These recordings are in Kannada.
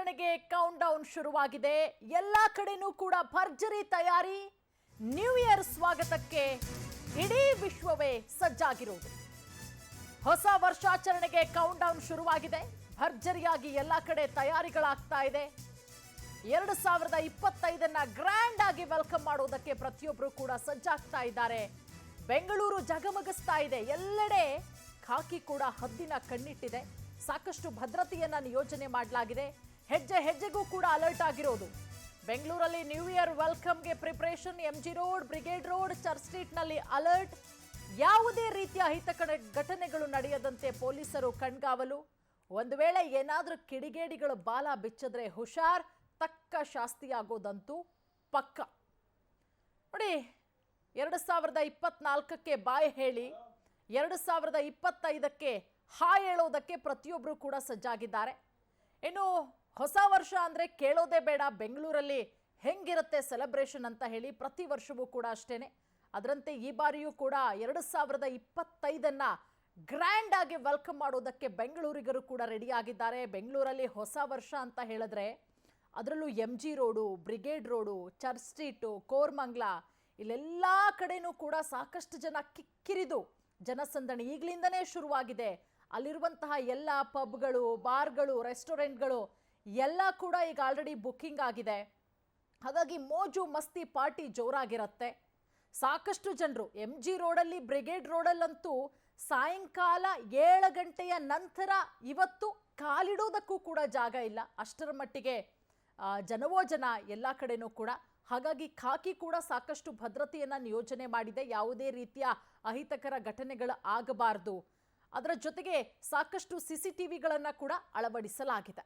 ವರ್ಷಾಚರಣೆಗೆ ಕೌಂಟ್ ಡೌನ್ ಶುರುವಾಗಿದೆ. ಎಲ್ಲಾ ಕಡೆನೂ ಕೂಡ ಭರ್ಜರಿ ತಯಾರಿ. ನ್ಯೂ ಇಯರ್ ಸ್ವಾಗತಕ್ಕೆ ಇಡೀ ವಿಶ್ವವೇ ಸಜ್ಜಾಗಿರುವುದು. ಹೊಸ ವರ್ಷಾಚರಣೆಗೆ ಕೌಂಟ್ ಡೌನ್ ಶುರುವಾಗಿದೆ. ಭರ್ಜರಿಯಾಗಿ ಎಲ್ಲಾ ಕಡೆ ತಯಾರಿಗಳಾಗ್ತಾ ಇದೆ. 2025 ಗ್ರ್ಯಾಂಡ್ ಆಗಿ ವೆಲ್ಕಮ್ ಮಾಡೋದಕ್ಕೆ ಪ್ರತಿಯೊಬ್ಬರು ಕೂಡ ಸಜ್ಜಾಗ್ತಾ ಇದ್ದಾರೆ. ಬೆಂಗಳೂರು ಜಗಮಗಿಸ್ತಾ ಇದೆ. ಎಲ್ಲೆಡೆ ಖಾಕಿ ಕೂಡ ಹದ್ದಿನ ಕಣ್ಣಿಟ್ಟಿದೆ. ಸಾಕಷ್ಟು ಭದ್ರತೆಯನ್ನ ನಿಯೋಜನೆ ಮಾಡಲಾಗಿದೆ. ಹೆಜ್ಜೆ ಹೆಜ್ಜೆಗೂ ಕೂಡ ಅಲರ್ಟ್ ಆಗಿರೋದು. ಬೆಂಗಳೂರಲ್ಲಿ ನ್ಯೂ ಇಯರ್ ವೆಲ್ಕಮ್ಗೆ preparation. MG Road, Brigade Road, Church Street ನಲ್ಲಿ ಅಲರ್ಟ್. ಯಾವುದೇ ರೀತಿಯ ಅಹಿತಕರ ಘಟನೆಗಳು ನಡೆಯದಂತೆ ಪೊಲೀಸರು ಕಣ್ಗಾವಲು. ಒಂದು ವೇಳೆ ಏನಾದ್ರೂ ಕಿಡಿಗೇಡಿಗಳು ಬಾಲ ಬಿಚ್ಚಿದ್ರೆ ಹುಷಾರ್, ತಕ್ಕ ಶಾಸ್ತಿಯಾಗೋದಂತೂ ಪಕ್ಕ. ನೋಡಿ, 2024ಕ್ಕೆ ಬಾಯ್ ಹೇಳಿ 2025ಕ್ಕೆ ಹಾಯ್ ಹೇಳೋದಕ್ಕೆ ಪ್ರತಿಯೊಬ್ಬರು ಕೂಡ ಸಜ್ಜಾಗಿದ್ದಾರೆ. ಇನ್ನು ಹೊಸ ವರ್ಷ ಅಂದರೆ ಕೇಳೋದೇ ಬೇಡ. ಬೆಂಗಳೂರಲ್ಲಿ ಹೆಂಗಿರುತ್ತೆ ಸೆಲೆಬ್ರೇಷನ್ ಅಂತ ಹೇಳಿ ಪ್ರತಿ ವರ್ಷವೂ ಕೂಡ ಅಷ್ಟೇನೆ. ಅದರಂತೆ ಈ ಬಾರಿಯೂ ಕೂಡ 2025 ಗ್ರ್ಯಾಂಡ್ ಆಗಿ ವೆಲ್ಕಮ್ ಮಾಡೋದಕ್ಕೆ ಬೆಂಗಳೂರಿಗರು ಕೂಡ ರೆಡಿ ಆಗಿದ್ದಾರೆ. ಬೆಂಗಳೂರಲ್ಲಿ ಹೊಸ ವರ್ಷ ಅಂತ ಹೇಳಿದ್ರೆ ಅದರಲ್ಲೂ MG road, brigade road, church street, Koramangala ಇಲ್ಲೆಲ್ಲ ಕಡೆನೂ ಕೂಡ ಸಾಕಷ್ಟು ಜನ ಕಿಕ್ಕಿರಿದು ಜನಸಂದಣಿ ಈಗಲಿಂದನೇ ಶುರುವಾಗಿದೆ. ಅಲ್ಲಿರುವಂತಹ ಎಲ್ಲ ಪಬ್ಗಳು, ಬಾರ್ಗಳು, ರೆಸ್ಟೋರೆಂಟ್ಗಳು ಎಲ್ಲ ಕೂಡ ಈಗ ಆಲ್ರೆಡಿ ಬುಕ್ಕಿಂಗ್ ಆಗಿದೆ. ಹಾಗಾಗಿ ಮೋಜು ಮಸ್ತಿ ಪಾರ್ಟಿ ಜೋರಾಗಿರುತ್ತೆ. ಸಾಕಷ್ಟು ಜನರು MG ರೋಡಲ್ಲಿ, ಬ್ರಿಗೇಡ್ ರೋಡಲ್ಲಂತೂ ಸಾಯಂಕಾಲ 7 ಗಂಟೆಯ ನಂತರ ಇವತ್ತು ಕಾಲಿಡೋದಕ್ಕೂ ಕೂಡ ಜಾಗ ಇಲ್ಲ. ಅಷ್ಟರ ಮಟ್ಟಿಗೆ ಜನವೋ ಜನ ಎಲ್ಲ ಕಡೆನೂ ಕೂಡ. ಹಾಗಾಗಿ ಖಾಕಿ ಕೂಡ ಸಾಕಷ್ಟು ಭದ್ರತೆಯನ್ನು ನಿಯೋಜನೆ ಮಾಡಿದೆ. ಯಾವುದೇ ರೀತಿಯ ಅಹಿತಕರ ಘಟನೆಗಳು ಆಗಬಾರದು. ಅದರ ಜೊತೆಗೆ ಸಾಕಷ್ಟು CCTVಗಳನ್ನು ಕೂಡ ಅಳವಡಿಸಲಾಗಿದೆ.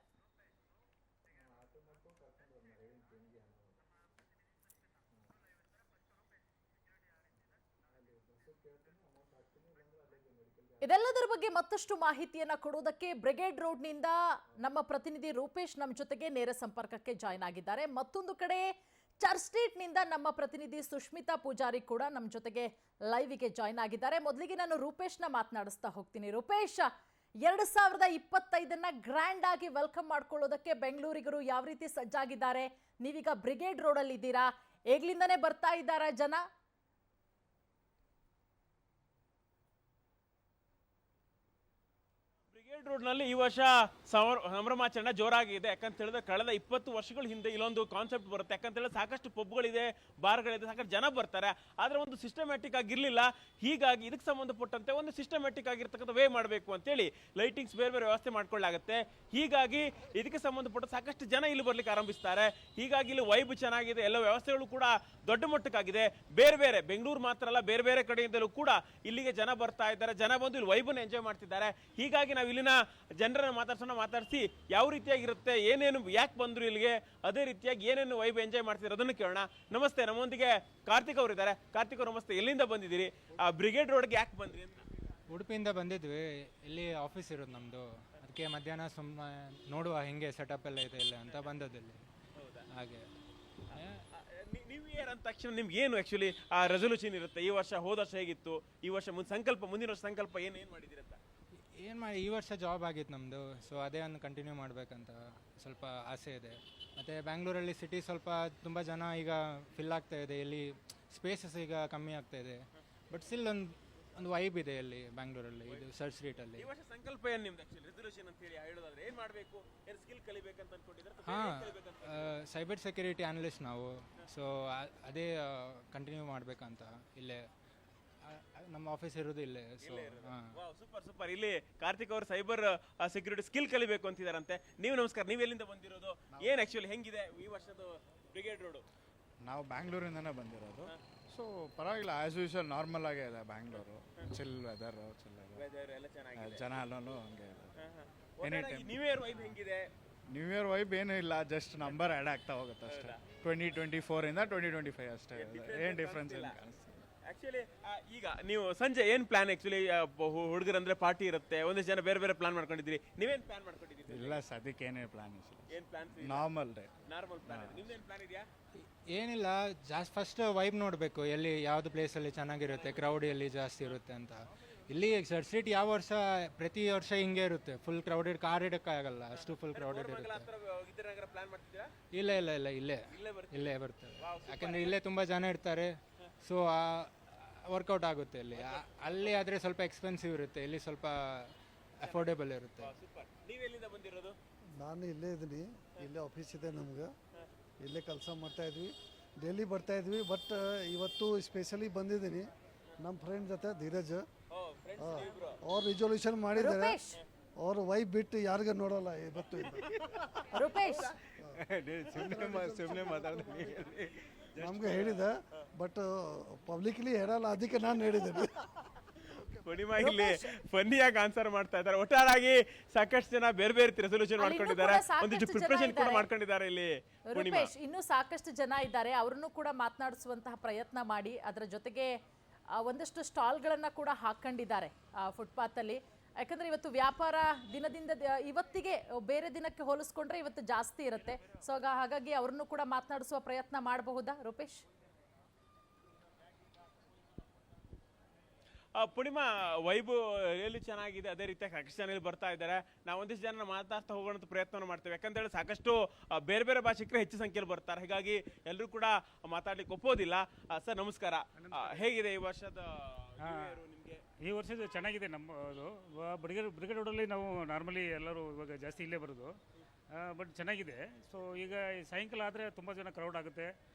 ಇದೆಲ್ಲದರ ಬಗ್ಗೆ ಮತ್ತಷ್ಟು ಮಾಹಿತಿಯನ್ನ ಕೊಡೋದಕ್ಕೆ ಬ್ರಿಗೇಡ್ ರೋಡ್ನಿಂದ ನಮ್ಮ ಪ್ರತಿನಿಧಿ ರೂಪೇಶ್ ನಮ್ಮ ಜೊತೆಗೆ ನೇರ ಸಂಪರ್ಕಕ್ಕೆ ಜಾಯ್ನ್ ಆಗಿದ್ದಾರೆ. ಮತ್ತೊಂದು ಕಡೆ ಚರ್ಚ್ ಸ್ಟ್ರೀಟ್ನಿಂದ ನಮ್ಮ ಪ್ರತಿನಿಧಿ ಸುಷ್ಮಿತಾ ಪೂಜಾರಿ ಕೂಡ ನಮ್ಮ ಜೊತೆಗೆ ಲೈವ್ಗೆ ಜಾಯ್ನ್ ಆಗಿದ್ದಾರೆ. ಮೊದಲಿಗೆ ನಾನು ರೂಪೇಶ್ನ ಮಾತನಾಡಿಸ್ತಾ ಹೋಗ್ತೀನಿ. ರೂಪೇಶ್, 2025 ಗ್ರ್ಯಾಂಡ್ ಆಗಿ ವೆಲ್ಕಮ್ ಮಾಡ್ಕೊಳ್ಳೋದಕ್ಕೆ ಬೆಂಗಳೂರಿಗರು ಯಾವ ರೀತಿ ಸಜ್ಜಾಗಿದ್ದಾರೆ? ನೀವೀಗ ಬ್ರಿಗೇಡ್ ರೋಡಲ್ಲಿ ಇದ್ದೀರಾ, ಈಗಲಿಂದನೇ ಬರ್ತಾ ಇದ್ದಾರಾ ಜನ? ಬ್ರಿಗೇಡ್ ರೋಡ್ನಲ್ಲಿ ಈ ವರ್ಷ ಸಂಭ್ರಮಾಚರಣೆ ಜೋರಾಗಿದೆ. ಯಾಕಂತ ಹೇಳಿದ್ರೆ ಕಳೆದ 20 ವರ್ಷಗಳ ಹಿಂದೆ ಇಲ್ಲೊಂದು ಕಾನ್ಸೆಪ್ಟ್ ಬರುತ್ತೆ. ಯಾಕಂತ ಹೇಳಿದ್ರೆ ಸಾಕಷ್ಟು ಪಬ್ಗಳಿದೆ, ಬಾರ್ಗಳಿದೆ, ಸಾಕಷ್ಟು ಜನ ಬರ್ತಾರೆ. ಆದರೆ ಒಂದು ಸಿಸ್ಟಮ್ಯಾಟಿಕ್ ಆಗಿರಲಿಲ್ಲ. ಹೀಗಾಗಿ ಇದಕ್ಕೆ ಸಂಬಂಧಪಟ್ಟಂತೆ ಒಂದು ಸಿಸ್ಟಮ್ಯಾಟಿಕ್ ಆಗಿರ್ತಕ್ಕಂಥ ವೇ ಮಾಡಬೇಕು ಅಂತೇಳಿ ಲೈಟಿಂಗ್ಸ್ ಬೇರೆ ಬೇರೆ ವ್ಯವಸ್ಥೆ ಮಾಡ್ಕೊಳ್ಳಾಗುತ್ತೆ. ಹೀಗಾಗಿ ಇದಕ್ಕೆ ಸಂಬಂಧಪಟ್ಟ ಸಾಕಷ್ಟು ಜನ ಇಲ್ಲಿ ಬರ್ಲಿಕ್ಕೆ ಆರಂಭಿಸ್ತಾರೆ. ಹೀಗಾಗಿ ಇಲ್ಲಿ ವೈಬ್ ಚೆನ್ನಾಗಿದೆ. ಎಲ್ಲ ವ್ಯವಸ್ಥೆಗಳು ಕೂಡ ದೊಡ್ಡ ಮಟ್ಟಕ್ಕಾಗಿದೆ. ಬೇರೆ ಬೇರೆ ಬೆಂಗಳೂರು ಮಾತ್ರ ಅಲ್ಲ, ಬೇರೆ ಬೇರೆ ಕಡೆಯಿಂದಲೂ ಕೂಡ ಇಲ್ಲಿಗೆ ಜನ ಬರ್ತಾ ಇದ್ದಾರೆ. ಜನ ಬಂದು ಇಲ್ಲಿ ವೈಬನ್ನು ಎಂಜಾಯ್ ಮಾಡ್ತಿದ್ದಾರೆ. ಹೀಗಾಗಿ ನಾವು ಇಲ್ಲಿನ ಜನರನ್ನ ಮಾತಾಡಿಸಿ ಯಾವ ರೀತಿಯಾಗಿರುತ್ತೆ, ಏನೇನು, ಯಾಕೆ ಬಂದ್ರು ಇಲ್ಲಿಗೆ, ಅದೇ ರೀತಿಯಾಗಿ ಏನೇನು ವೈಬ್ ಎಂಜಾಯ್ ಮಾಡ್ತಿದ್ರು ಅದನ್ನು ಕೇಳೋಣ. ನಮಸ್ತೆ, ನಮ್ಮೊಂದಿಗೆ ಕಾರ್ತಿಕ್ ಅವರು ಇದ್ದಾರೆ. ಕಾರ್ತಿಕ್ ಅವರು ನಮಸ್ತೆ. ಎಲ್ಲಿಂದ ಬಂದಿದ್ದೀರಿ? ಬ್ರಿಗೇಡ್ ರೋಡ್ಗೆ ಯಾಕೆ ಬಂದ್ರಿ ಅಂತ? ಉಡುಪಿಯಿಂದ ಬಂದಿದ್ವಿ. ಇಲ್ಲಿ ಆಫೀಸ್ ಇರೋದು ನಮ್ಮದು. ಅದಕ್ಕೆ ಮಧ್ಯಾಹ್ನ ಸುಮ್ಮನೆ ನೋಡುವ ಹೆಂಗೆ ಸೆಟಪ್ ಎಲ್ಲ ಇದೆ ಇಲ್ಲ ಅಂತ ಬಂದದ್ದಲ್ಲಿ. ಹಾಗೆ ನ್ಯೂ ಇಯರ್ ಅಂದ ತಕ್ಷಣ ನಿಮ್ಗೆ ಏನು ಆ್ಯಕ್ಚುಲಿ ಆ ರೆಸೊಲ್ಯೂಷನ್ ಇರುತ್ತೆ? ಈ ವರ್ಷ, ಹೋದ ವರ್ಷ ಹೇಗಿತ್ತು, ಈ ವರ್ಷ ಮುಂದಿನ ವರ್ಷ ಸಂಕಲ್ಪ ಏನು ಮಾಡಿದ್ದೀರಿ ಅಂತ? ಈ ವರ್ಷ ಜಾಬ್ ಆಗಿತ್ತು ನಮ್ಮದು. ಸೊ ಅದೇ ಒಂದು ಕಂಟಿನ್ಯೂ ಮಾಡಬೇಕಂತ ಸ್ವಲ್ಪ ಆಸೆ ಇದೆ. ಮತ್ತು ಬ್ಯಾಂಗ್ಳೂರಲ್ಲಿ ಸಿಟಿ ಸ್ವಲ್ಪ ತುಂಬ ಜನ ಈಗ ಫಿಲ್ ಆಗ್ತಾ ಇದೆ. ಇಲ್ಲಿ ಸ್ಪೇಸಸ್ ಈಗ ಕಮ್ಮಿ ಆಗ್ತಾ ಇದೆ. ಬಟ್ ಸ್ಟಿಲ್ ಒಂದು ವೈಬ್ ಇದೆ ಇಲ್ಲಿ ಬ್ಯಾಂಗ್ಳೂರಲ್ಲಿ, ಇದು ಚರ್ಚ್ ಸ್ಟ್ರೀಟಲ್ಲಿ. ಈ ವರ್ಷ ಸಂಕಲ್ಪ ಏನು ನಿಮ್ದು ಆ್ಯಕ್ಚುಲಿ ರೆಸೊಲ್ಯೂಷನ್ ಅಂತ ಹೇಳಿ ಹೇಳೋದಾದ್ರೆ ಏನು ಮಾಡಬೇಕು, ಏನು ಸ್ಕಿಲ್ ಕಲಿಬೇಕಂತ ಅನ್ಕೊಂಡಿದ್ದಾರೆ? ಹಾಂ, ಸೈಬರ್ ಸೆಕ್ಯೂರಿಟಿ ಅನಲಿಸ್ಟ್ ನಾವು. ಸೊ ಅದೇ ಕಂಟಿನ್ಯೂ ಮಾಡಬೇಕಂತ ಇಲ್ಲೇ ನಮ್ಮ ಆಫೀಸ್ ಇರೋದು ಇಲ್ಲೇ. So super. ಇಲ್ಲಿ ಕಾರ್ತಿಕ್ ಅವರು ಸೈಬರ್ ಸೆಕ್ಯೂರಿಟಿ ಸ್ಕಿಲ್ ಕಲಿಬೇಕು ಅಂತಿದಾರಂತೆ. ನೀವು ನಮಸ್ಕಾರ, ನೀವು ಎಲ್ಲಿಂದ ಬಂದಿರೋದು? ಏನು ಆ್ಯಕ್ಚುಲಿ ಹೆಂಗಿದೆ ಈ ವರ್ಷದ ಬ್ರಿಗೇಡ್ ರೋಡು? ನಾವು ಬ್ಯಾಂಗ್ಳೂರಿಂದನೇ ಬಂದಿರೋದು. ಸೊ ಪರವಾಗಿಲ್ಲ, ಆ್ಯಸ್ ಯೂಶುವಲ್ ನಾರ್ಮಲ್ ಆಗೇ ಇದೆ ಬ್ಯಾಂಗ್ಳೂರು. ಚಿಲ್ ವೆದರು, ಜನ ಅಲ್ಲೂ ಹಂಗೆ ಇದೆ. ನ್ಯೂ ಇಯರ್ ವೈಬ್ ಹೆಂಗಿದೆ? ನ್ಯೂ ಇಯರ್ ವೈಬ್ ಏನೂ ಇಲ್ಲ, ಜಸ್ಟ್ ನಂಬರ್ ಆ್ಯಡ್ ಆಗ್ತಾ ಹೋಗುತ್ತೆ ಅಷ್ಟೇ. 2024 2025 ಅಷ್ಟೇ, ಏನು ಡಿಫ್ರೆನ್ಸ್ ಏನು ಕಾಣಿಸ್ತಾ? ಆಕ್ಚುಲಿ ಈಗ ನೀವು ಸಂಜೆ ಏನು ಪ್ಲಾನ್? ಆಕ್ಚುಲಿ ಹುಡುಗರಂದ್ರೆ ಪಾರ್ಟಿ ಇರುತ್ತೆ, ಒಂದಿಷ್ಟು ಜನ ಬೇರೆ ಬೇರೆ ಪ್ಲಾನ್ ಮಾಡ್ಕೊಂಡಿದ್ರಿ. ನೀವೇನು ಪ್ಲಾನ್ ಮಾಡ್ಕೊಂಡಿದ್ದೀರಿ? ಇಲ್ಲ, ಸದ್ಯಕ್ಕೆ ಏನೇ ಪ್ಲಾನ್ ಇಲ್ಲ. ಏನು ಪ್ಲಾನ್? Normal plan. ನಿಮ್ದೇನು ಪ್ಲಾನ್ ಇದೆಯಾ? ಏನಿಲ್ಲ, ಜಾಸ್ತಿ ಫಸ್ಟ್ ವೈಬ್ ನೋಡಬೇಕು, ಎಲ್ಲಿ ಯಾವುದು ಪ್ಲೇಸಲ್ಲಿ ಚೆನ್ನಾಗಿರುತ್ತೆ, ಕ್ರೌಡ್ ಎಲ್ಲಿ ಜಾಸ್ತಿ ಇರುತ್ತೆ ಅಂತ. ಇಲ್ಲಿ ಚರ್ಚ್ ಸ್ಟ್ರೀಟ್ ಯಾವ ವರ್ಷ ಪ್ರತಿ ವರ್ಷ ಹಿಂಗೆ ಇರುತ್ತೆ, ಫುಲ್ ಕ್ರೌಡೆಡ್, ಕಾರ್ ಇಡೋಕ್ಕಾಗಲ್ಲ, ಅಷ್ಟು ಫುಲ್ ಕ್ರೌಡೆಡ್ ಇರುತ್ತೆ. ಪ್ಲಾನ್ ಮಾಡ್ತಿದ್ದೀರಾ? ಇಲ್ಲ ಇಲ್ಲ ಇಲ್ಲ ಇಲ್ಲೇ ಬರ್ತದೆ, ಯಾಕಂದರೆ ಇಲ್ಲೇ ತುಂಬ ಜನ ಇರ್ತಾರೆ. ಸೊ ವರ್ಕೌಟ್ ಆಗುತ್ತೆ ಇಲ್ಲಿ. ಅಲ್ಲಿ ಆದರೆ ಸ್ವಲ್ಪ ಎಕ್ಸ್ಪೆನ್ಸಿವ್ ಇರುತ್ತೆ, ಇಲ್ಲಿ ಸ್ವಲ್ಪ ಅಫೋರ್ಡೆಬಲ್ ಇರುತ್ತೆ. ನೀವು ಎಲ್ಲಿಂದ ಬಂದಿರೋದು? ನಾನು ಇಲ್ಲೇ ಇದ್ದೀನಿ, ಇಲ್ಲೇ ಆಫೀಸ್ ಇದೆ ನಮ್ಗೆ, ಇಲ್ಲೇ ಕೆಲಸ ಮಾಡ್ತಾಯಿದ್ವಿ, ಡೈಲಿ ಬರ್ತಾಯಿದ್ವಿ. ಬಟ್ ಇವತ್ತು ಸ್ಪೆಷಲಿ ಬಂದಿದ್ದೀನಿ ನಮ್ಮ ಫ್ರೆಂಡ್ ಜೊತೆ, ಧೀರಜ್. ಅವ್ರು ರಿಸೊಲ್ಯೂಷನ್ ಮಾಡಿದ್ದಾರೆ, ರೂಪೇಶ್ ಅವ್ರ ವೈಫ್ ಬಿಟ್ಟು ಯಾರಿಗ ನೋಡಲ್ಲ ಇವತ್ತು. ರೂಪೇಶ್ ಸುಮ್ಮನೆ ಮಾತಾಡ್ತೀನಿ. ನಮ್ಗೆ ಹೇಳಿದೆ, ಬಟ್ ಪಬ್ಲಿಕ್ಲಿ ಹೇಳಲ್ಲ, ಅದಕ್ಕೆ ನಾನು ಹೇಳಿದ್ದೇನೆ. ಪೂರ್ಣಿಮಾ ಇಲ್ಲಿ ಫನ್ನಿಯಾಗಿ ಆನ್ಸರ್ ಮಾಡ್ತಾ ಇದ್ದಾರೆ. ಒಟ್ಟಾರಾಗಿ ಸಾಕಷ್ಟು ಜನ ಬೇರೆ ಬೇರೆ ರೆಸೊಲ್ಯೂಷನ್ ಅಲ್ಲಿ ಇನ್ನೂ ಮಾಡ್ಕೊಂಡಿದ್ದಾರೆ, ಕೂಡ ಸಾಕಷ್ಟು ಒಂದಿಷ್ಟು ಜನ ಪ್ರಿಪ್ರೇಷನ್ ಕೂಡ ಇದ್ದಾರೆ. ಮಾಡ್ಕೊಂಡಿದ್ದಾರೆ ಇಲ್ಲಿ ಪೂರ್ಣಿಮಾ. ರೂಪೇಶ್, ಇನ್ನೂ ಸಾಕಷ್ಟು ಜನ ಇದ್ದಾರೆ, ಅವ್ರನ್ನು ಕೂಡ ಮಾತನಾಡಿಸುವಂತಹ ಪ್ರಯತ್ನ ಮಾಡಿ. ಅದರ ಜೊತೆಗೆ ಒಂದಷ್ಟು ಸ್ಟಾಲ್ಗಳನ್ನ ಕೂಡ ಹಾಕೊಂಡಿದ್ದಾರೆ ಫುಟ್ಪಾತ್ ಅಲ್ಲಿ. ಯಾಕಂದ್ರೆ ಇವತ್ತು ವ್ಯಾಪಾರ ದಿನದಿಂದ ಇವತ್ತಿಗೆ ಬೇರೆ ದಿನಕ್ಕೆ ಹೋಲಿಸ್ಕೊಂಡ್ರೆ ಇವತ್ತು ಜಾಸ್ತಿ ಇರುತ್ತೆ. ಸೊ ಹಾಗಾಗಿ ಅವ್ರನ್ನು ಕೂಡ ಮಾತನಾಡಿಸುವ ಪ್ರಯತ್ನ ಮಾಡಬಹುದಾ ರೂಪೇಶ್? ಪೂರ್ಣಿಮಾ, ವೈಬು ರಿಯಲಿ ಚೆನ್ನಾಗಿದೆ. ಅದೇ ರೀತಿ ಸಾಕಷ್ಟು ಜನ ಇಲ್ಲಿ ಬರ್ತಾ ಇದ್ದಾರೆ. ನಾವು ಒಂದಿಷ್ಟು ಜನ ಮಾತಾಡ್ತಾ ಹೋಗೋಣ ಅಂತ ಪ್ರಯತ್ನ ಮಾಡ್ತೇವೆ. ಯಾಕಂತೇಳಿ ಸಾಕಷ್ಟು ಬೇರೆ ಬೇರೆ ಭಾಷಿಕರು ಹೆಚ್ಚು ಸಂಖ್ಯೆಯಲ್ಲಿ ಬರ್ತಾರೆ, ಹೀಗಾಗಿ ಎಲ್ಲರೂ ಕೂಡ ಮಾತಾಡ್ಲಿಕ್ಕೆ ಒಪ್ಪೋದಿಲ್ಲ. ಸರ್ ನಮಸ್ಕಾರ, ಹೇಗಿದೆ ಈ ವರ್ಷದ ನಿಮಗೆ? ಈ ವರ್ಷದ ಚೆನ್ನಾಗಿದೆ. ನಮ್ಮದು ಬ್ರಿಗೇಡ್ ರೋಡಲ್ಲಿ ನಾವು ನಾರ್ಮಲಿ ಎಲ್ಲರೂ ಇವಾಗ ಜಾಸ್ತಿ ಇಲ್ಲೇ ಬರೋದು, ಬಟ್ ಚೆನ್ನಾಗಿದೆ. ಸೊ ಈಗ ಸಾಯಂಕಾಲ ಆದರೆ ತುಂಬ ಜನ ಕ್ರೌಡ್ ಆಗುತ್ತೆ,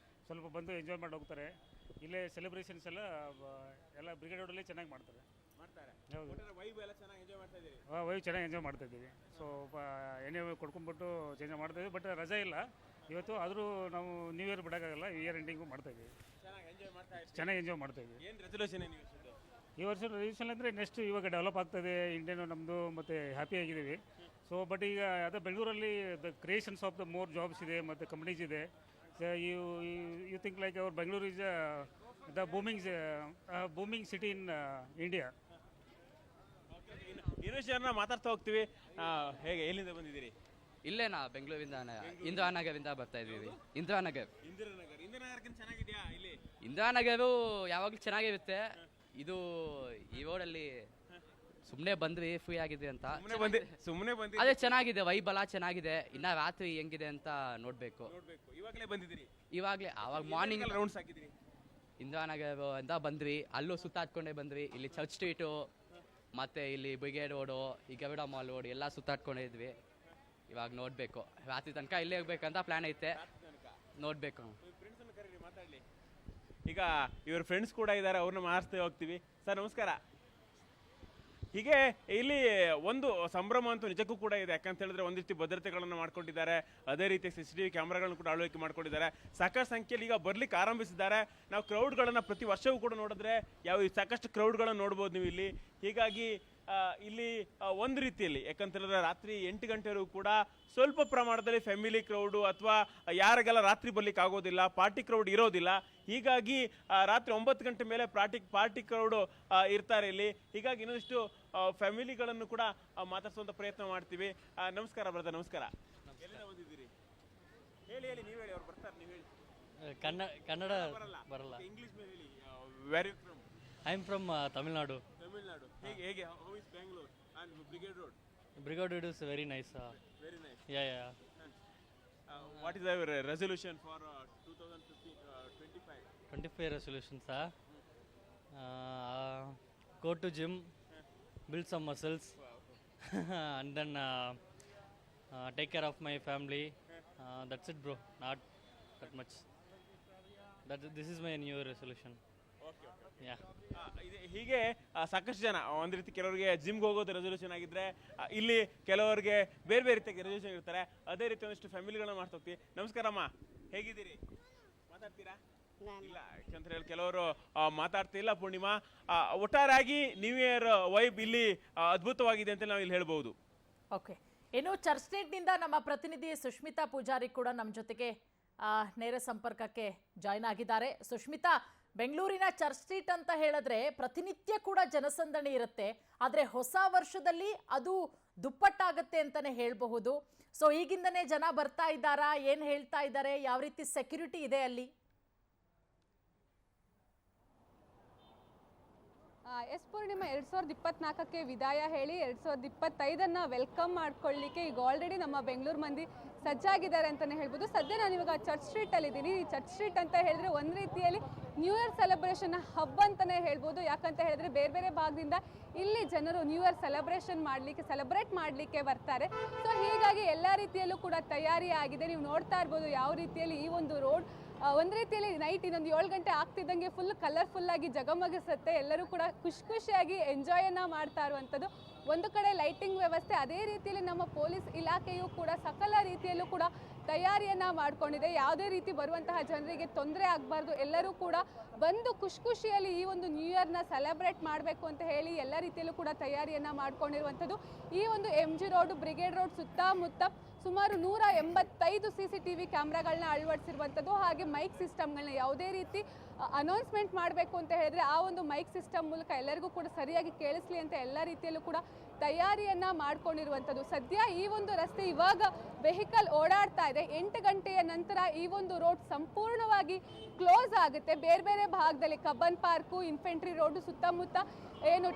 ಸ್ವಲ್ಪ ಬಂದು ಎಂಜಾಯ್ ಮಾಡಿ ಹೋಗ್ತಾರೆ. ಇಲ್ಲೇ ಸೆಲೆಬ್ರೇಷನ್ಸ್ ಎಲ್ಲ ಬ್ರಿಗೇಡ್ ರೋಡಲ್ಲಿ ಚೆನ್ನಾಗಿ ಮಾಡ್ತಾರೆ. ಹೌದು, ವೈವ್ ಚೆನ್ನಾಗಿ ಎಂಜಾಯ್ ಮಾಡ್ತಾ ಇದ್ದೀವಿ. ಸೊ ಎಣ್ಣೆ ಕೊಡ್ಕೊಂಡ್ಬಿಟ್ಟು ಎಂಜಾಯ್ ಮಾಡ್ತಾ ಇದ್ದೀವಿ. ಬಟ್ ರಜೆ ಇಲ್ಲ ಇವತ್ತು, ಆದರೂ ನಾವು ನ್ಯೂ ಇಯರ್ ಬಿಡೋಕ್ಕಾಗಲ್ಲ, ಇಯರ್ ಎಂಡಿಂಗು ಮಾಡ್ತಾ ಇದ್ದೀವಿ, ಚೆನ್ನಾಗಿ ಎಂಜಾಯ್ ಮಾಡ್ತಾ ಇದ್ದೀವಿ. ಈ ವರ್ಷ ರಿಸಲ್ಯೂಷನ್ ಅಂದರೆ ನೆಕ್ಸ್ಟ್ ಇವಾಗ ಡೆವಲಪ್ ಆಗ್ತದೆ ಇಂಡಿಯನ್ ನಮ್ಮದು, ಮತ್ತು ಹ್ಯಾಪಿ ಆಗಿದ್ದೀವಿ. ಸೊ ಬಟ್ ಈಗ ಅದೇ ಬೆಂಗಳೂರಲ್ಲಿ the creations of the more jobs ಇದೆ ಮತ್ತು ಕಂಪ್ನೀಸ್ ಇದೆ. You think like our Bengaluru is the booming city in India. ಇನ್ನೊಂದು ಜನ ಮಾತಾಡ್ತಾ ಹೋಗ್ತೀವಿ. ಹೇಗೆ, ಎಲ್ಲಿಂದ ಬಂದಿದ್ದೀರಿ? ಇಲ್ಲೇನಾ ಬೆಂಗಳೂರಿಂದ ಇಂದಿರಾನಗರದಿಂದ ಬರ್ತಾ ಇದ್ದೀವಿ. ಇಂದಿರಾನಗರ್ ಚೆನ್ನಾಗಿದೆಯಾ ಇಲ್ಲಿ? ಇಂದಿರಾನಗರು ಯಾವಾಗಲೂ ಚೆನ್ನಾಗಿರುತ್ತೆ. ಇದು ಈ ರೋಡಲ್ಲಿ ಸುಮ್ಮನೆ ಬಂದ್ವಿ ಫ್ರೀ ಆಗಿದೆ ಅಂತ. ಸುಮ್ಮನೆ ಬಂದಿ? ಅದೇ ಚೆನ್ನಾಗಿದೆ, ವೈಬಲ ಚೆನ್ನಾಗಿದೆ. ಇನ್ನ ರಾತ್ರಿ ಹೆಂಗಿದೆ ಅಂತ ನೋಡ್ಬೇಕು. ಇವಾಗಲೇ ಬಂದಿದ್ದೀರಿ? ಇವಾಗಲೇ ಆವಾಗ ಮಾರ್ನಿಂಗ್ ರೌಂಡ್ಸ್ ಹಾಕಿದ್ದೀರಿ? ಇಂದಿರಾನಗರ ಅಂತ ಬಂದ್ವಿ, ಅಲ್ಲೂ ಸುತ್ತಾಡ್ಕೊಂಡೇ ಬಂದ್ವಿ. ಇಲ್ಲಿ ಚರ್ಚ್ ಸ್ಟ್ರೀಟು ಮತ್ತೆ ಇಲ್ಲಿ ಬ್ರಿಗೇಡ್ ರೋಡು, ಈ ಗರುಡ ಮಾಲ್ ರೋಡ್ ಎಲ್ಲ ಸುತ್ತಾಡ್ಕೊಂಡಿದ್ವಿ. ಇವಾಗ ನೋಡ್ಬೇಕು, ರಾತ್ರಿ ತನಕ ಇಲ್ಲೇ ಇರ್ಬೇಕಂತ ಪ್ಲಾನ್ ಐತೆ, ನೋಡ್ಬೇಕು. ಈಗ ಇವ್ರ ಫ್ರೆಂಡ್ಸ್ ಕೂಡ ಇದ್ದಾರೆ, ಅವ್ರನ್ನ ಮಾತಾಡ್ತಾ ಹೋಗ್ತೀವಿ. ಸರ್ ನಮಸ್ಕಾರ. ಹೀಗೆ ಇಲ್ಲಿ ಒಂದು ಸಂಭ್ರಮ ಅಂತೂ ನಿಜಕ್ಕೂ ಕೂಡ ಇದೆ. ಯಾಕಂತ ಹೇಳಿದ್ರೆ ಒಂದು ರೀತಿ ಭದ್ರತೆಗಳನ್ನು ಮಾಡ್ಕೊಂಡಿದ್ದಾರೆ, ಅದೇ ರೀತಿ CCTV ಕ್ಯಾಮ್ರಾಗಳನ್ನು ಕೂಡ ಅಳವಡಿಕೆ ಮಾಡ್ಕೊಂಡಿದ್ದಾರೆ. ಸಾಕಷ್ಟು ಸಂಖ್ಯೆಯಲ್ಲಿ ಈಗ ಬರ್ಲಿಕ್ಕೆ ಆರಂಭಿಸಿದ್ದಾರೆ. ನಾವು ಕ್ರೌಡ್ಗಳನ್ನು ಪ್ರತಿ ವರ್ಷವೂ ಕೂಡ ನೋಡಿದ್ರೆ ಸಾಕಷ್ಟು ಕ್ರೌಡ್ಗಳನ್ನು ನೋಡ್ಬೋದು ನೀವು ಇಲ್ಲಿ. ಹೀಗಾಗಿ ಇಲ್ಲಿ ಒಂದು ರೀತಿಯಲ್ಲಿ ಯಾಕಂತ ಹೇಳಿದ್ರೆ ರಾತ್ರಿ 8 ಗಂಟೆವರೆಗೂ ಕೂಡ ಸ್ವಲ್ಪ ಪ್ರಮಾಣದಲ್ಲಿ ಫ್ಯಾಮಿಲಿ ಕ್ರೌಡು ಅಥವಾ ಯಾರಿಗೆಲ್ಲ ರಾತ್ರಿ ಬರ್ಲಿಕ್ಕೆ ಆಗೋದಿಲ್ಲ, ಪಾರ್ಟಿ ಕ್ರೌಡ್ ಇರೋದಿಲ್ಲ. ಹೀಗಾಗಿ ರಾತ್ರಿ 9 ಗಂಟೆ ಮೇಲೆ ಪಾರ್ಟಿ ಕ್ರೌಡು ಇರ್ತಾರೆ ಇಲ್ಲಿ. ಹೀಗಾಗಿ ಇನ್ನೊಂದಿಷ್ಟು ಫ್ಯಾಮಿಲಿಗಳನ್ನು ಕೂಡ ಮಾತಾಡ್ಸುವಂಥ ಪ್ರಯತ್ನ ಮಾಡ್ತೀವಿ. ನಮಸ್ಕಾರ ಬ್ರದರ್, ನಮಸ್ಕಾರ. ಎಲ್ಲಿಂದ ಬಂದಿದ್ದೀರಿ? ಹೇಳಿ ನೀವು ಹೇಳಿ, ಅವ್ರು ಬರ್ತಾರೆ, ನೀವು ಹೇಳಿ. ಕನ್ನಡ ಬರಲ್ಲ. ಇಂಗ್ಲಿಷ್ ಮೇಲೆ ಹೇಳಿ. Where from? I am from Tamil Nadu. Tamil Nadu. ಹೇಗೆ how is Bengaluru and Brigade Road? Brigade Road is very nice. Very nice. Yeah. What is our resolution for 2025? 25 resolutions. Go to gym, build some muscles, and then take care of my family. That's it, bro. Not that much. This is my new year resolution. Yeah. ಹೀಗೆ ಸಾಕಷ್ಟು ಜನ ಒಂದು ರೀತಿ ಕೆಲವರಿಗೆ ಜಿಮ್ಗೆ ಹೋಗೋದು ರೆಸೊಲ್ಯೂಷನ್ ಆಗಿದ್ರೆ, ಇಲ್ಲಿ ಕೆಲವರಿಗೆ ಬೇರೆ ಬೇರೆ ರೀತಿಯಾಗಿ ರೆಸೊಲ್ಯೂಷನ್ ಇರ್ತಾರೆ. ಅದೇ ರೀತಿ ಒಂದಿಷ್ಟು ಫ್ಯಾಮಿಲಿಗಳನ್ನ ಮಾಡ್ತಾ ಹೋಗ್ತೀವಿ. ನಮಸ್ಕಾರಮ್ಮ, ಹೇಗಿದ್ದೀರಿ? ಮಾತಾಡ್ತೀರಾ? ಇಲ್ಲ, ಯಾಕಂತ ಹೇಳಿ ಕೆಲವರು ಮಾತಾಡ್ತಿಲ್ಲ. ಪೂರ್ಣಿಮಾ, ಒಟ್ಟಾರಾಗಿ ನ್ಯೂ ಇಯರ್ ವೈಬ್ ಇಲ್ಲಿ ಅದ್ಭುತವಾಗಿದೆ ಅಂತ ನಾವು ಇಲ್ಲಿ ಹೇಳ್ಬೋದು. ಓಕೆ, ಇನ್ನು ಚರ್ಚ್ ಸ್ಟ್ರೀಟ್ನಿಂದ ನಮ್ಮ ಪ್ರತಿನಿಧಿ ಸುಷ್ಮಿತಾ ಪೂಜಾರಿ ಕೂಡ ನಮ್ಮ ಜೊತೆಗೆ ನೇರ ಸಂಪರ್ಕಕ್ಕೆ ಜಾಯ್ನ್ ಆಗಿದ್ದಾರೆ. ಸುಷ್ಮಿತಾ, ಬೆಂಗಳೂರಿನ ಚರ್ಚ್ ಸ್ಟ್ರೀಟ್ ಅಂತ ಹೇಳಿದ್ರೆ ಪ್ರತಿನಿತ್ಯ ಕೂಡ ಜನಸಂದಣಿ ಇರುತ್ತೆ, ಆದರೆ ಹೊಸ ವರ್ಷದಲ್ಲಿ ಅದು ದುಪ್ಪಟ್ಟಾಗತ್ತೆ ಅಂತಾನೆ ಹೇಳಬಹುದು. ಸೊ ಈಗಿಂದನೇ ಜನ ಬರ್ತಾ ಇದ್ದಾರಾ, ಏನು ಹೇಳ್ತಾ ಇದ್ದಾರೆ, ಯಾವ ರೀತಿ ಸೆಕ್ಯೂರಿಟಿ ಇದೆ ಅಲ್ಲಿ? ಎಸ್ ಪೂರ್ಣಿಮಾ 2024ಕ್ಕೆ ವಿದಾಯ ಹೇಳಿ 2025 ವೆಲ್ಕಮ್ ಮಾಡ್ಕೊಳ್ಳಿಕ್ಕೆ ಈಗ ಆಲ್ರೆಡಿ ನಮ್ಮ ಬೆಂಗಳೂರು ಮಂದಿ ಸಜ್ಜಾಗಿದ್ದಾರೆ ಅಂತಲೇ ಹೇಳ್ಬೋದು. ಸದ್ಯ ನಾನು ಇವಾಗ ಚರ್ಚ್ ಸ್ಟ್ರೀಟಲ್ಲಿ ಇದ್ದೀನಿ. ಈ ಚರ್ಚ್ ಸ್ಟ್ರೀಟ್ ಅಂತ ಹೇಳಿದ್ರೆ ಒಂದು ರೀತಿಯಲ್ಲಿ ನ್ಯೂ ಇಯರ್ ಸೆಲೆಬ್ರೇಷನ್ ಹಬ್ ಅಂತಲೇ ಹೇಳ್ಬೋದು. ಯಾಕಂತ ಹೇಳಿದ್ರೆ ಬೇರೆ ಬೇರೆ ಭಾಗದಿಂದ ಇಲ್ಲಿ ಜನರು ನ್ಯೂ ಇಯರ್ ಸೆಲೆಬ್ರೇಟ್ ಮಾಡಲಿಕ್ಕೆ ಬರ್ತಾರೆ. ಸೊ ಹೀಗಾಗಿ ಎಲ್ಲ ರೀತಿಯಲ್ಲೂ ಕೂಡ ತಯಾರಿ ಆಗಿದೆ. ನೀವು ನೋಡ್ತಾ ಇರ್ಬೋದು ಯಾವ ರೀತಿಯಲ್ಲಿ ಈ ಒಂದು ರೋಡ್ ಒಂದು ರೀತಿಯಲ್ಲಿ ನೈಟ್ ಇನ್ನೊಂದು 7 ಗಂಟೆ ಆಗ್ತಿದ್ದಂಗೆ ಫುಲ್ ಕಲರ್ಫುಲ್ ಆಗಿ ಜಗಮಗಿಸುತ್ತೆ. ಎಲ್ಲರೂ ಕೂಡ ಖುಷಿಯಾಗಿ ಎಂಜಾಯನ್ನು ಮಾಡ್ತಾ ಇರುವಂಥದ್ದು. ಒಂದು ಕಡೆ ಲೈಟಿಂಗ್ ವ್ಯವಸ್ಥೆ, ಅದೇ ರೀತಿಯಲ್ಲಿ ನಮ್ಮ ಪೊಲೀಸ್ ಇಲಾಖೆಯು ಕೂಡ ಸಕಲ ರೀತಿಯಲ್ಲೂ ಕೂಡ ತಯಾರಿಯನ್ನು ಮಾಡಿಕೊಂಡಿದೆ. ಯಾವುದೇ ರೀತಿ ಬರುವಂತಹ ಜನರಿಗೆ ತೊಂದರೆ ಆಗಬಾರ್ದು, ಎಲ್ಲರೂ ಕೂಡ ಬಂದು ಖುಷಿಯಲ್ಲಿ ಈ ಒಂದು ನ್ಯೂ ಇಯರ್ನ ಸೆಲೆಬ್ರೇಟ್ ಮಾಡಬೇಕು ಅಂತ ಹೇಳಿ ಎಲ್ಲ ರೀತಿಯಲ್ಲೂ ಕೂಡ ತಯಾರಿಯನ್ನು ಮಾಡ್ಕೊಂಡಿರುವಂಥದ್ದು. ಈ ಒಂದು MG ರೋಡ್, ಬ್ರಿಗೇಡ್ ರೋಡ್ ಸುತ್ತಮುತ್ತ ಸುಮಾರು 185 CCTV ಕ್ಯಾಮ್ರಾಗಳನ್ನ ಅಳವಡಿಸಿರುವಂಥದ್ದು. ಹಾಗೆ ಮೈಕ್ ಸಿಸ್ಟಮ್ಗಳನ್ನ ಯಾವುದೇ ರೀತಿ ಅನೌನ್ಸ್ಮೆಂಟ್ ಮಾಡಬೇಕು ಅಂತ ಹೇಳಿದ್ರೆ ಆ ಒಂದು ಮೈಕ್ ಸಿಸ್ಟಮ್ ಮೂಲಕ ಎಲ್ಲರಿಗೂ ಕೂಡ ಸರಿಯಾಗಿ ಕೇಳಿಸ್ಲಿ ಅಂತ ಎಲ್ಲ ರೀತಿಯಲ್ಲೂ ಕೂಡ ತಯಾರಿಯನ್ನ ಮಾಡ್ಕೊಂಡಿರುವಂಥದ್ದು. ಸದ್ಯ ಈ ಒಂದು ರಸ್ತೆ ಇವಾಗ ವೆಹಿಕಲ್ ಓಡಾಡ್ತಾ ಇದೆ. 8 ಗಂಟೆಯ ನಂತರ ಈ ಒಂದು ರೋಡ್ ಸಂಪೂರ್ಣವಾಗಿ ಕ್ಲೋಸ್ ಆಗುತ್ತೆ. ಬೇರೆ ಬೇರೆ ಭಾಗದಲ್ಲಿ ಕಬ್ಬನ್ ಪಾರ್ಕು, ಇನ್ಫೆಂಟ್ರಿ ರೋಡ್ ಸುತ್ತಮುತ್ತ ಏನು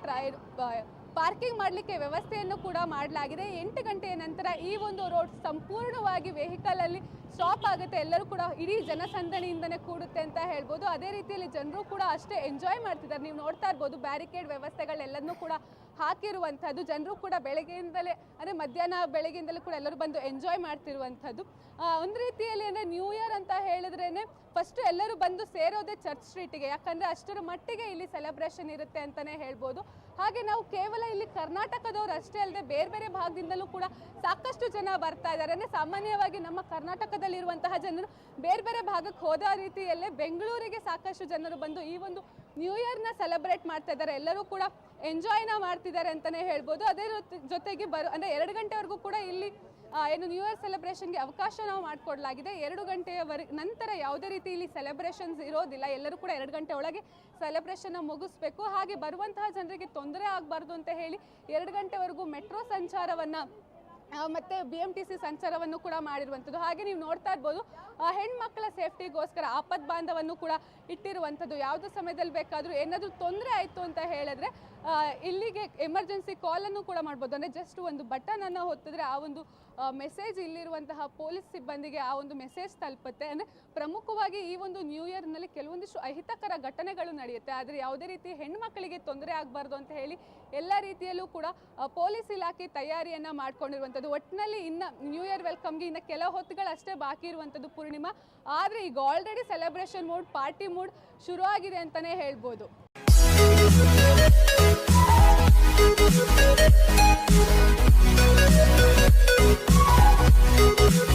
ಪಾರ್ಕಿಂಗ್ ಮಾಡಲಿಕ್ಕೆ ವ್ಯವಸ್ಥೆಯನ್ನು ಕೂಡ ಮಾಡಲಾಗಿದೆ. 8 ಗಂಟೆಯ ನಂತರ ಈ ಒಂದು ರೋಡ್ ಸಂಪೂರ್ಣವಾಗಿ ವೆಹಿಕಲಲ್ಲಿ ಸ್ಟಾಪ್ ಆಗುತ್ತೆ. ಎಲ್ಲರೂ ಕೂಡ ಇಡೀ ಜನಸಂದಣಿಯಿಂದನೇ ಕೂಡುತ್ತೆ ಅಂತ ಹೇಳ್ಬೋದು. ಅದೇ ರೀತಿಯಲ್ಲಿ ಜನರು ಕೂಡ ಅಷ್ಟೇ ಎಂಜಾಯ್ ಮಾಡ್ತಿದ್ದಾರೆ. ನೀವು ನೋಡ್ತಾ ಇರ್ಬೋದು ಬ್ಯಾರಿಕೇಡ್ ವ್ಯವಸ್ಥೆಗಳೆಲ್ಲನೂ ಕೂಡ ಹಾಕಿರುವಂಥದ್ದು. ಜನರು ಕೂಡ ಬೆಳಗ್ಗೆಯಿಂದಲೇ ಅಂದರೆ ಮಧ್ಯಾಹ್ನ ಬೆಳಗ್ಗೆಯಿಂದಲೂ ಕೂಡ ಎಲ್ಲರೂ ಬಂದು ಎಂಜಾಯ್ ಮಾಡ್ತಿರುವಂಥದ್ದು. ಒಂದು ರೀತಿಯಲ್ಲಿ ಅಂದರೆ ನ್ಯೂ ಇಯರ್ ಅಂತ ಹೇಳಿದ್ರೇ ಫಸ್ಟ್ ಎಲ್ಲರೂ ಬಂದು ಸೇರೋದೇ ಚರ್ಚ್ ಸ್ಟ್ರೀಟಿಗೆ. ಯಾಕಂದರೆ ಅಷ್ಟರ ಮಟ್ಟಿಗೆ ಇಲ್ಲಿ ಸೆಲೆಬ್ರೇಷನ್ ಇರುತ್ತೆ ಅಂತಲೇ ಹೇಳ್ಬೋದು. ಹಾಗೆ ನಾವು ಕೇವಲ ಇಲ್ಲಿ ಕರ್ನಾಟಕದವರು ಅಷ್ಟೇ ಅಲ್ಲದೆ ಬೇರೆ ಬೇರೆ ಭಾಗದಿಂದಲೂ ಕೂಡ ಸಾಕಷ್ಟು ಜನ ಬರ್ತಾ ಇದ್ದಾರೆ. ಅಂದರೆ ಸಾಮಾನ್ಯವಾಗಿ ನಮ್ಮ ಕರ್ನಾಟಕದಲ್ಲಿರುವಂತಹ ಜನರು ಬೇರೆ ಬೇರೆ ಭಾಗಕ್ಕೆ ಹೋದ ರೀತಿಯಲ್ಲೇ ಬೆಂಗಳೂರಿಗೆ ಸಾಕಷ್ಟು ಜನರು ಬಂದು ಈ ಒಂದು ನ್ಯೂ ಇಯರ್ನ ಸೆಲೆಬ್ರೇಟ್ ಮಾಡ್ತಾ ಇದ್ದಾರೆ. ಎಲ್ಲರೂ ಕೂಡ ಎಂಜಾಯ್ನ ಮಾಡ್ತಿದ್ದಾರೆ ಅಂತಲೇ ಹೇಳ್ಬೋದು. ಅದೇ ಜೊತೆಗೆ ಅಂದರೆ 2 ಗಂಟೆವರೆಗೂ ಕೂಡ ಇಲ್ಲಿ ಏನು ನ್ಯೂ ಇಯರ್ ಸೆಲೆಬ್ರೇಷನ್ಗೆ ಅವಕಾಶ ನಾವು ಮಾಡಿಕೊಡ್ಲಾಗಿದೆ. 2 ಗಂಟೆಯ ನಂತರ ಯಾವುದೇ ರೀತಿ ಇಲ್ಲಿ ಸೆಲೆಬ್ರೇಷನ್ಸ್ ಇರೋದಿಲ್ಲ. ಎಲ್ಲರೂ ಕೂಡ 2 ಗಂಟೆ ಒಳಗೆ ಸೆಲೆಬ್ರೇಷನ್ನ ಮುಗಿಸ್ಬೇಕು. ಹಾಗೆ ಬರುವಂತಹ ಜನರಿಗೆ ತೊಂದರೆ ಆಗಬಾರ್ದು ಅಂತ ಹೇಳಿ 2 ಗಂಟೆವರೆಗೂ ಮೆಟ್ರೋ ಸಂಚಾರವನ್ನು ಮತ್ತು BMTC ಸಂಚಾರವನ್ನು ಕೂಡ ಮಾಡಿರುವಂಥದ್ದು. ಹಾಗೆ ನೀವು ನೋಡ್ತಾ ಇರ್ಬೋದು ಹೆಣ್ಮಕ್ಳ ಸೇಫ್ಟಿಗೋಸ್ಕರ ಆಪತ್ ಬಾಂಧವನ್ನು ಕೂಡ ಇಟ್ಟಿರುವಂಥದ್ದು. ಯಾವುದೇ ಸಮಯದಲ್ಲಿ ಬೇಕಾದರೂ ಏನಾದರೂ ತೊಂದರೆ ಆಯಿತು ಅಂತ ಹೇಳಿದ್ರೆ ಇಲ್ಲಿಗೆ ಎಮರ್ಜೆನ್ಸಿ ಕಾಲನ್ನು ಕೂಡ ಮಾಡ್ಬೋದು. ಅಂದರೆ ಜಸ್ಟ್ ಒಂದು ಬಟನನ್ನು ಹೊತ್ತಿದ್ರೆ ಆ ಒಂದು ಮೆಸೇಜ್ ಇಲ್ಲಿರುವಂತಹ ಪೊಲೀಸ್ ಸಿಬ್ಬಂದಿಗೆ ಆ ಒಂದು ಮೆಸೇಜ್ ತಲುಪುತ್ತೆ. ಅಂದರೆ ಪ್ರಮುಖವಾಗಿ ಈ ಒಂದು ನ್ಯೂ ಇಯರ್ನಲ್ಲಿ ಕೆಲವೊಂದಿಷ್ಟು ಅಹಿತಕರ ಘಟನೆಗಳು ನಡೆಯುತ್ತೆ. ಆದರೆ ಯಾವುದೇ ರೀತಿ ಹೆಣ್ಮಕ್ಳಿಗೆ ತೊಂದರೆ ಆಗಬಾರ್ದು ಅಂತ ಹೇಳಿ ಎಲ್ಲ ರೀತಿಯಲ್ಲೂ ಕೂಡ ಪೊಲೀಸ್ ಇಲಾಖೆ ತಯಾರಿಯನ್ನು ಮಾಡ್ಕೊಂಡಿರುವಂಥದ್ದು. ಒಟ್ಟಿನಲ್ಲಿ ಇನ್ನು ನ್ಯೂ ಇಯರ್ ವೆಲ್ಕಮ್ಗೆ ಇನ್ನು ಕೆಲ ಹೊತ್ತುಗಳಷ್ಟೇ ಬಾಕಿ ಇರುವಂಥದ್ದು ಪೂರ್ಣಿಮಾ. ಆದರೆ ಈಗ already celebration mood, party mood ಶುರು ಆಗಿದೆ ಅಂತಲೇ ಹೇಳ್ಬೋದು. We'll be right back.